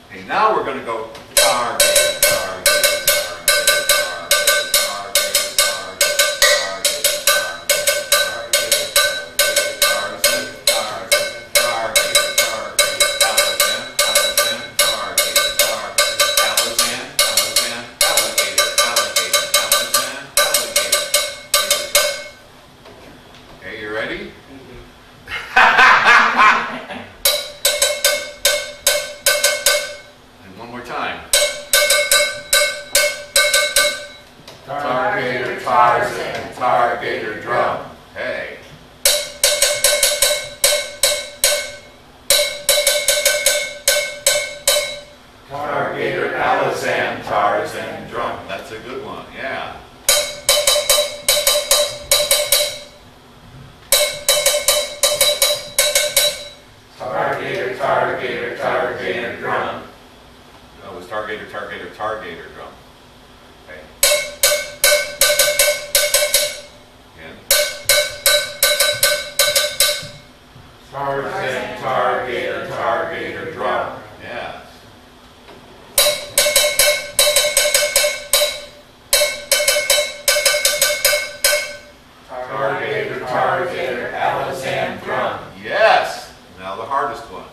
Okay, now we're going to go tar, gator, tar, gator, tar, gator, tar, gator, tar, gator, tar, gator, tar, gator, tar, gator, tar, gator, tar, gator, tar, gator, tar, gator, Alazan, Alazan, tar, gator, tar, Alazan, Alazan, alligator, alligator, Alazan, alligator. Okay, you ready? And one more time. Tar, gator, Tarzan, tar, gator, drum. Hey. Tar, gator, Alazan, Tarzan, drum. That's a good one, yeah. Tar, gator, tar, gator, tar, gator, drum. That was tar, gator, tar, gator, tar, gator, drum. Okay. Again. Tarzan, tar, gator, drum. Yeah. Tar, gator, Alazan, drum. Yes. Now the hardest one.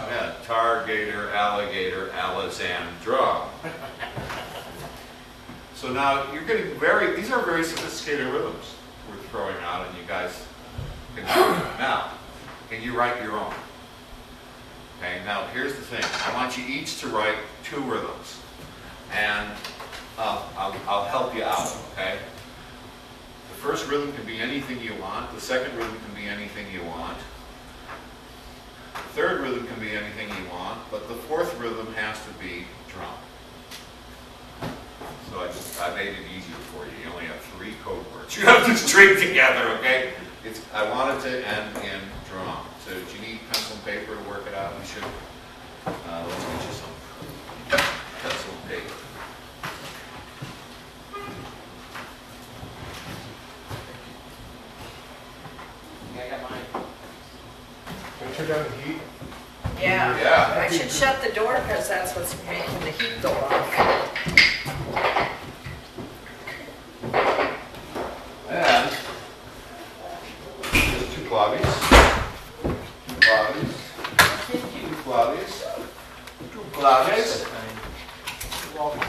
Yeah, tar, gator, alligator, Alazan, drum. So now you're getting these are very sophisticated rhythms we're throwing out, and you guys can do them. Now, can you write your own? Okay, now here's the thing. I want you each to write 2 rhythms. And I'll help you out, okay? The first rhythm can be anything you want. The second rhythm can be anything you want. The third rhythm can be anything you want, but the fourth rhythm has to be drum. So I made it easier for you. You only have 3 code words you have to string together, okay? I want it to end in drum. So do you need pencil and paper to work it out? You should. Let's get you some pencil and paper. I got mine. Can I turn down the heat? Yeah. Yeah. I should shut the door because that's what's making the heat go off. And just 2 clavies. 2 clavies. 2 clavies. 2 clavies. You're welcome.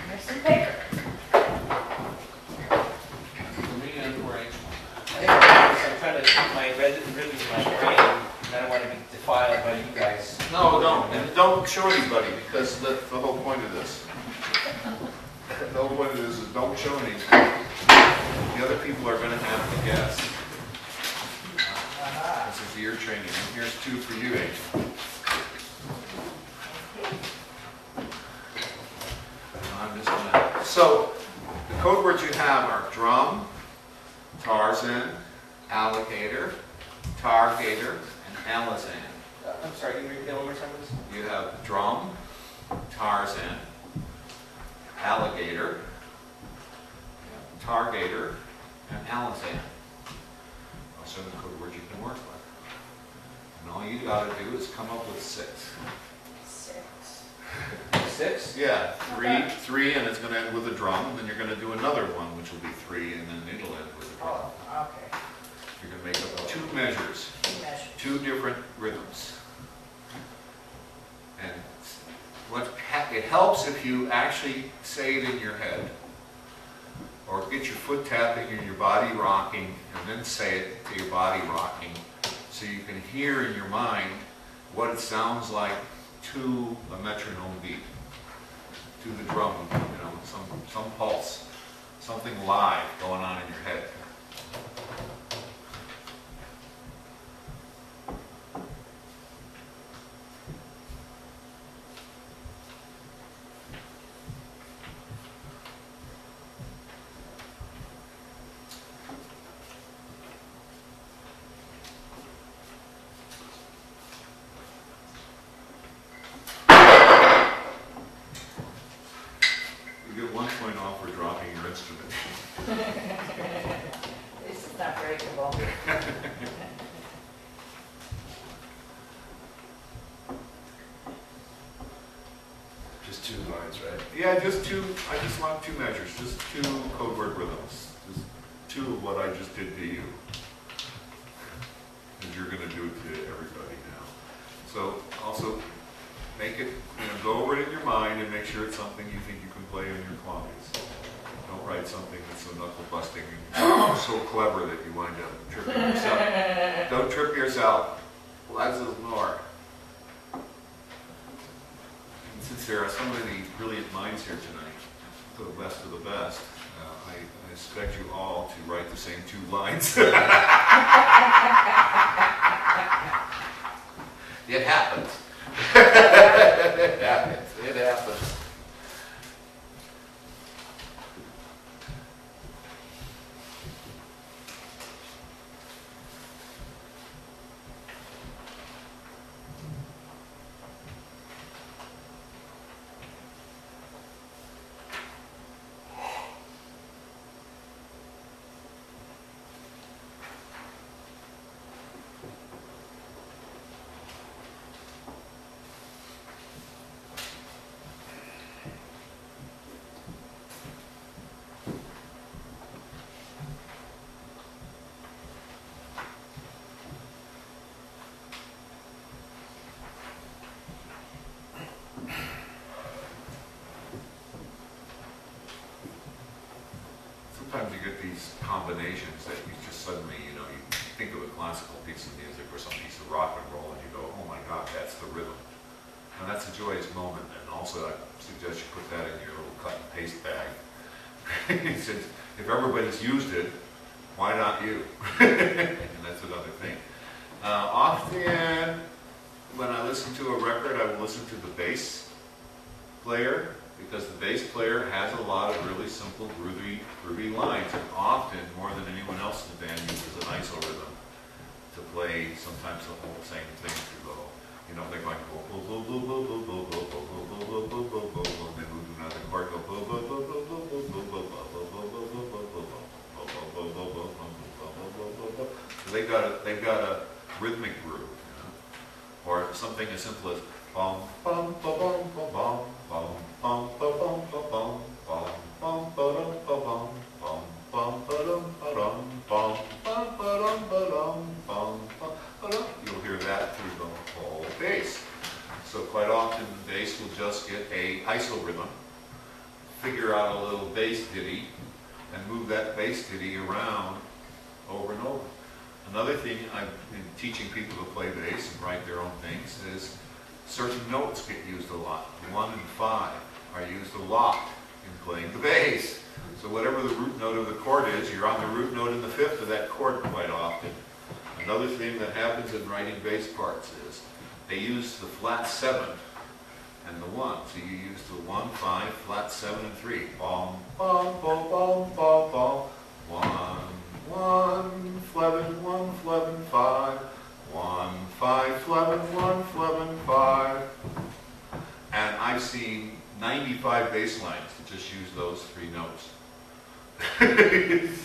Here's some paper. For me and for I'm trying to keep my rhythms in my brain. I don't want to be defiled by you guys. No, don't. And don't show anybody, because that's the whole point of this. The whole point of this is don't show anybody. The other people are going to have to guess. This is your training. And here's 2 for you, Angel. I'm just gonna. So, the code words you have are drum, Tarzan, alligator, tar, gator, and Alazan. I'm sorry, can you repeat that one more time, please? You have drum, Tarzan, alligator, tar, gator, and Alazan. Those are the code words you can work with. And all you got to do is come up with 6. 6? Yeah, 3, and it's going to end with a drum, and then you're going to do another one, which will be 3, and then it'll end with a drum. Oh, okay. You're going to make up 2 measures, 2 measures. 2 different rhythms. And it helps if you actually say it in your head, or get your foot tapping and your body rocking, and then say it to your body rocking, so you can hear in your mind what it sounds like to a metronome beat, to the drum, some pulse, something live going on in your head. You get 1 point yourself for dropping your instrument. This is not breakable. Just 2 lines, right? Yeah, just two, I just want 2 measures, just 2 code word rhythms. Just 2 of what I just did to you. And you're going to do it to everybody now. So also make it, go over it in your mind and make sure it's something you think you can play in your clients. Don't write something that's so knuckle busting and so clever that you wind up tripping yourself. Don't trip yourself. Less is more. And since there are so many brilliant minds here tonight, the best of the best, I expect you all to write the same 2 lines. It happens. It happens. It happens. Sometimes you get these combinations that you just suddenly, you think of a classical piece of music or some piece of rock and roll and you go, oh my God, that's the rhythm. And that's a joyous moment. And also I suggest you put that in your little cut and paste bag. Since if everybody's used it, why not you? And that's another thing. Often when I listen to a record, I will listen to the bass player, because the bass player has a lot of really simple, groovy lines, and often, more than anyone else in the band, uses an iso rhythm to play sometimes the whole same thing through the whole, they're going and they move to another chord, so they've got a rhythmic groove, or something as simple as bum bum bum bum bum bum bum bum bum bum bum bum bum bum bum bum bum. You'll hear that through the whole bass. So quite often the bass will just get a iso rhythm, figure out a little bass ditty, and move that bass ditty around over and over. Another thing I've been teaching people to play bass and write their own things is certain notes get used a lot. 1 and 5 are used a lot in playing the bass. So whatever the root note of the chord is, you're on the root note in the 5th of that chord quite often. Another thing that happens in writing bass parts is they use the flat 7 and the 1. So you use the 1, 5, flat 7, and 3. Bom, bom, bom, bom, bom, bom. 1, 1, Flevin, 1, Flevin, 5. 1, 5, Flevin, 1, Flevin, 5. And I've seen 95 bass lines that just use those 3 notes.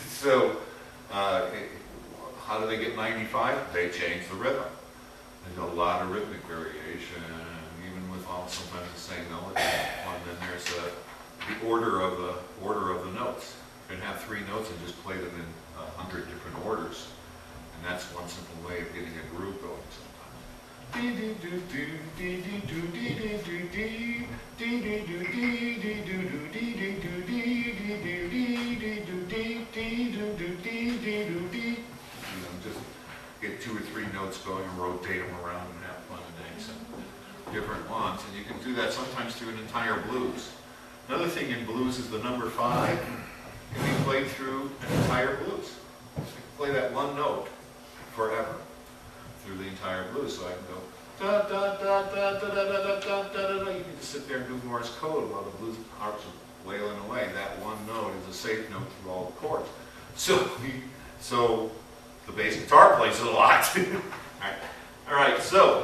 So, how do they get 95? They change the rhythm. There's a lot of rhythmic variation, even with sometimes the same melody. And then there's the order of the notes. You can have 3 notes and just play them in 100 different orders. And that's one simple way of getting a groove going sometimes. Just get 2 or 3 notes going and rotate them around and have fun and dance and different ones. And you can do that sometimes through an entire blues. Another thing in blues is the number 5 can be played through an entire blues. You can play that one note forever through the entire blues. So I can go da da da da da da da da da da da. You can just sit there and do Morse code while the blues harps are wailing away. That one note is a safe note through all the chords. So the bass guitar plays it a lot. All right. So